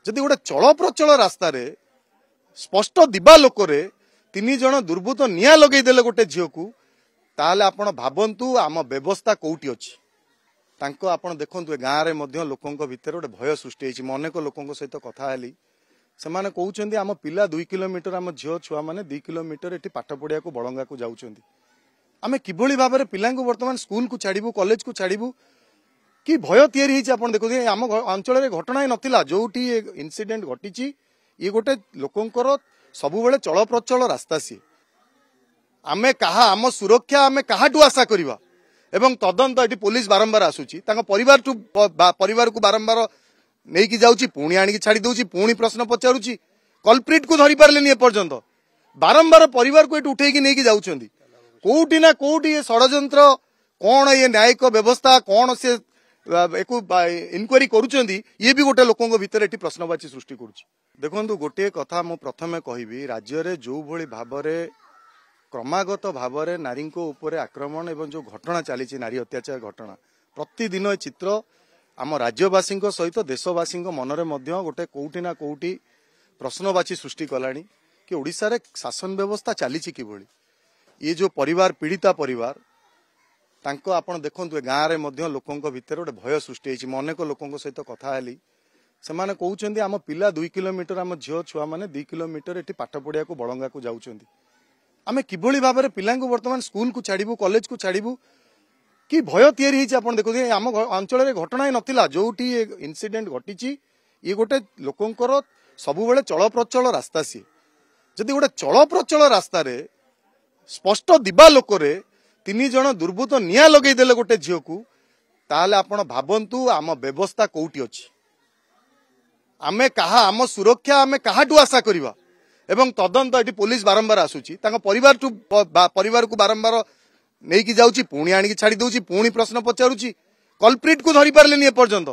जदि गोटे चल प्रचल रास्तार स्पष्ट दिबा लोकरे 3 जन दुर्बृत्त निया लगेदेले गोटे झील को ताहले आपण भावंतु आम व्यवस्था कौटी अच्छी तांको आपण देखंतु गाँव में लोकों भितर गोटे भय सृष्टि होती। मैं अनेक लोकों सहित कथा हेली से कहते आम पिला 2 किलोमीटर आम झील छुआ मैंने 2 किलोमीटर ये पाठ पढ़िया को बड़ंगा को जाऊँ आम किभली भाव में पिला बर्तमान स्कूल को छाड़ू कॉलेज को छाड़ू कि भय तैयारी देखते आम अंचल घटना ही नाला जो इनसीडेंट घटी ये गोटे लोकंर सबुबले चल प्रचल रास्ता सी आमे कहा आम सुरक्षा आमे काहाटू आशा करवा एवं तदंत ये पुलिस बारंबार आसूची परिवार को बारंबार नहीं कि जाऊँगी पुणी आनिकी छाड़ी दूची पुणी प्रश्न पचारुची कल्प्रिट को धरी पारे एपर्यंत बारंबार परिवार को ये उठेकी नहीं जाऊँगी कोटी ना कोटी ये षड्यंत्र कौन ये न्यायिक व्यवस्था कौन से इनक्वारी करुँच ये भी गोटे लोकों भितर ये प्रश्नवाची सृष्टि करुँच। देखो गोटे कथा मु प्रथमे कहबी राज्य में जो भली भाव क्रमागत भाव नारी उपर आक्रमण एवं जो घटना चली नारी अत्याचार घटना प्रतिदिन ए चित्र आम राज्यवासी सहित देशवासी मनरे गोटे कोउटी ना कोउटी प्रश्नवाची सृष्टि कलानी कि ओडिशा रे शासन व्यवस्था चली किभली ये जो परिवार पीड़िता परिवार तांको आपण देखंतु गाँव में लोकों भितर गोटे भय सृष्टि होती। मैं अनेक लोकों सहित कथा हेली से कहते आम पिला 2 किलोमीटर आम झील छुआ मैंने 2 किलोमीटर ये पाठ पढ़िया को बड़ंगा को जाऊँ आम किभली भाव में पिला बर्तमान स्कूल को छाड़ू कॉलेज को छाड़ू कि भय तैयारी देखते आम अंचल घटना ही नाला जो इनसीडेंट घटी ये गोटे लोकंर सबुबले चल प्रचल रास्ता सी जदि गोटे चल प्रचल रास्तार स्पष्ट दिबा लोकरे 3 जन दुर्बृत्त निया लगेदेले गोटे झील को ताहले आपण भावंतु आम व्यवस्था कौटी अच्छी आमे कहा आम सुरक्षा आमे काहाटू आशा करवा एवं तदंत ये पुलिस बारंबार आसूची परिवार को बारंबार नहीं कि जाऊँगी पुणी आनिकी छाड़ी दूची पुणी प्रश्न पचारुची कल्प्रिट को धरी पारे एपर्यंत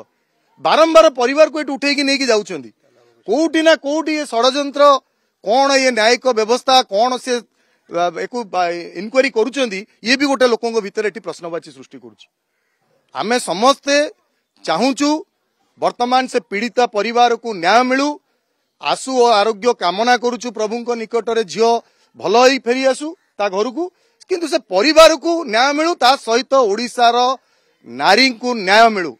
बारंबार परिवार को ये उठेकी नहीं जाऊँगी कोटी ना कोटी ये षड्यंत्र कौन ये न्यायिक व्यवस्था कौन से इनक्वारी करुँच ये भी गोटे लोकों भितर ये प्रश्नवाची सृष्टि करुँच। आमे समस्ते चाहूचु वर्तमान से पीड़िता परिवार को न्याय मिलू आसु और आरोग्य कामना करुचु प्रभु निकट में झील भल ही फेरी आसु ता घर को किंतु से परिवार को न्याय मिलू ता सहित ओडिशार नारी को न्याय मिलू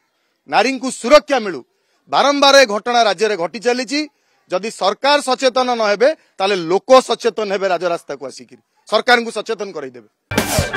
नारी को सुरक्षा मिलू बारंबार घटना राज्य में घटी चली जदि सरकार सचेतन न हेबे ताले लोक सचेतन हेबे राजरास्ता को आसिक सरकार को सचेतन करदेबे।